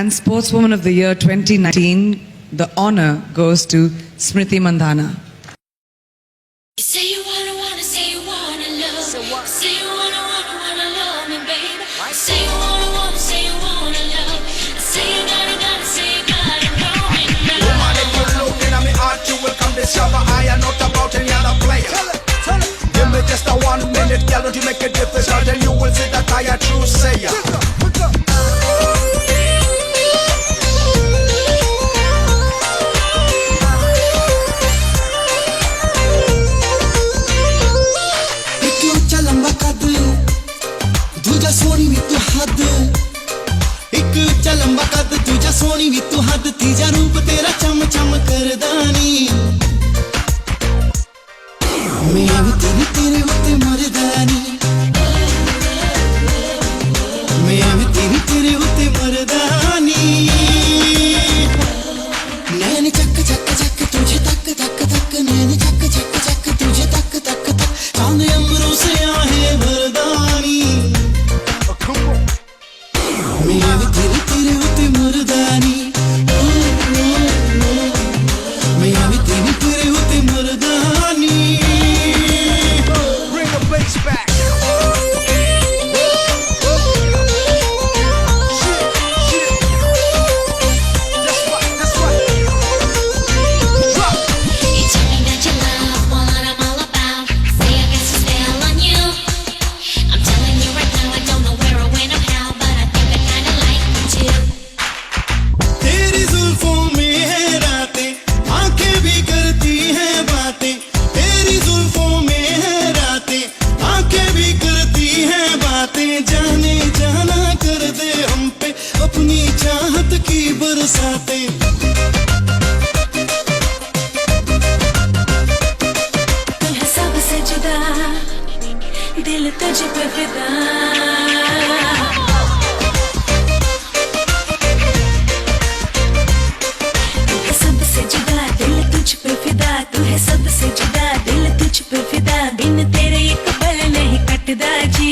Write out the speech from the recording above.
And Sportswoman of the Year 2019, the honor goes to Smriti Mandhana. You say you wanna, say you wanna love. Say you wanna love me, baby. Say you wanna, say you wanna love. Say you gotta, say you gotta know me now. Woman, if you look in my heart, you will come discover I am not about any other player. Tell it. Give me just a 1 minute, girl, don't you make it difficult, and you will see that I a true sayer. Soni भी तू हद एक ऊंचा लंबा कद तुझा सोनी भी तू हद तीजा रूप तेरा चम चम करदानी मैं भी तेरे तेरे होते मरदानी मैं भी तेरे तेरे होते मरदानी नैन चक चक चक तुझे तक तक तक नैन चक चक चक तुझे तक तक तक चांद अम्बरों से आहे मरदानी मैं भी तेरे तेरे होते मर्दानी मैं भी तेरे तेरे होते मर्दानी Bring the bass back. That's right. Drop. You tell me that you love what I'm all about. Say I got some spell on you. I'm telling you right now, I don't know where or when or how, but I think I kinda like you too. तेरी जुल्फों में है रातें आंखें भी करती हैं बातें तेरी जुल्फों में है रातें आंखें भी करती हैं बातें जाने जाना कर दे हम पे अपनी चाहत की बरसातें तू है सबसे जुदा, दिल तुझ पे फिदा। तू है सबसे जुदा, दिल तुझ पे फिदा। तू है सबसे जुदा, दिल तुझ पे फिदा। बिन तेरे एक पल नहीं कटदा जी।